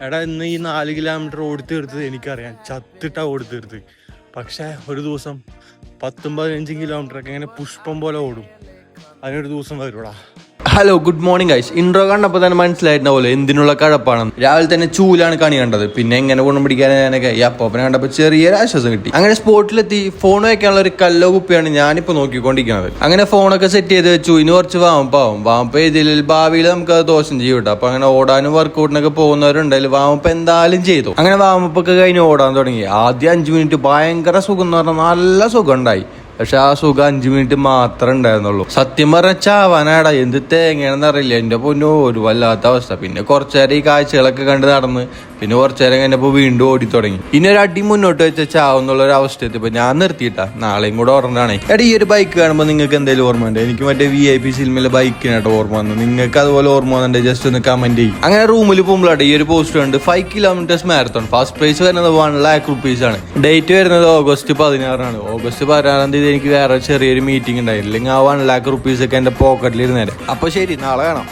എടാ ഇന്ന് ഈ 4 കിലോമീറ്റർ ഓടി തീർത്തത് എനിക്കറിയാം, ചത്തിട്ടാ ഓടി തീർത്ത്. പക്ഷെ ഒരു ദിവസം 10-15 കിലോമീറ്റർ ഒക്കെ ഇങ്ങനെ പുഷ്പം പോലെ ഓടും. അതിനൊരു ദിവസം വരൂടാ. Hello, good morning guys. Intro കണ്ടപ്പോൾ തന്നെ മനസ്സിലായിട്ടുണ്ടാവുമല്ലോ എന്തിനുള്ള കഴപ്പാണെന്ന്. രാവിലെ തന്നെ ചൂലാണ് കണി കണ്ടത്. പിന്നെ എങ്ങനെ ഗുണം പിടിക്കാനൊക്കെ ഈ അപ്പോപ്പനെ കണ്ടപ്പോൾ ചെറിയൊരു ആശ്വാസം കിട്ടി. അങ്ങനെ സ്പോട്ടിലെത്തി ഫോൺ വയ്ക്കാനുള്ള ഒരു കല്ലോ കുപ്പിയാണ് ഞാനിപ്പോൾ നോക്കിക്കൊണ്ടിരിക്കുന്നത്. അങ്ങനെ ഫോണൊക്കെ സെറ്റ് ചെയ്ത് വെച്ചു. ഇനി കുറച്ച് വാമപ്പ് ഇതിൽ ഭാവിയിൽ നമുക്ക് അത് ദോഷം ചെയ്യും കേട്ടോ. അപ്പൊ അങ്ങനെ ഓടാനും വർക്കൗട്ടിനൊക്കെ പോകുന്നവരുണ്ടായാലും വാമപ്പ് എന്തായാലും ചെയ്തു. അങ്ങനെ വാമപ്പൊക്കെ കഴിഞ്ഞ് ഓടാൻ തുടങ്ങി. ആദ്യം 5 മിനിറ്റ് ഭയങ്കര സുഖം എന്ന് പറഞ്ഞാൽ നല്ല സുഖം ഉണ്ടായി. പക്ഷെ ആ സുഖം 5 മിനിറ്റ് മാത്രമേ ഉണ്ടായിരുന്നുള്ളൂ. സത്യം പറഞ്ഞ ചാവാനാടാ, എന്ത് തേങ്ങയാണെന്ന് അറിയില്ല. എന്റെ പൊന്നോ, ഒരു വല്ലാത്ത അവസ്ഥ. പിന്നെ കുറച്ചു നേരം ഈ കാഴ്ചകളൊക്കെ കണ്ട് നടന്ന് പിന്നെ കുറച്ചു നേരം കഴിഞ്ഞപ്പോ വീണ്ടും ഓടി തുടങ്ങി. ഇനി ഒരു അടി മുന്നോട്ട് വെച്ച ചാവുന്നുള്ള ഒരു അവസ്ഥ എത്തിയപ്പോ ഞാൻ നിർത്തിയിട്ടാ. നാളെയും കൂടെ ഓർമ്മയാണ്. എടാ, ഈ ഒരു ബൈക്ക് കാണുമ്പോൾ നിങ്ങൾക്ക് എന്തെങ്കിലും ഓർമ്മ ഉണ്ട്? എനിക്ക് മറ്റേ VIP സിനിമയിലെ ബൈക്കിനായിട്ട് ഓർമ്മ വന്നു. നിങ്ങൾക്ക് അതുപോലെ ഓർമ്മ വന്നിട്ട് ജസ്റ്റ് ഒന്ന് കമന്റ് ചെയ്യും. അങ്ങനെ റൂമിൽ പോകുമ്പോഴാട്ടെ ഈ ഒരു പോസ്റ്റ് ഉണ്ട്. 5 കിലോമീറ്റേഴ്സ് മാരത്തോൺ. ഫസ്റ്റ് പ്രൈസ് വരുന്നത് 1 lakh rupees ആണ്. ഡേറ്റ് വരുന്നത് ഓഗസ്റ്റ് 16 ഓഗസ്റ്റ് 16 എനിക്ക് വേറെ ചെറിയൊരു മീറ്റിംഗ് ഉണ്ടായില്ല. ആ 1 lakh rupees ഒക്കെ എന്റെ പോക്കറ്റിൽ ഇരുന്നേരം. അപ്പൊ ശരി, നാളെ കാണാം.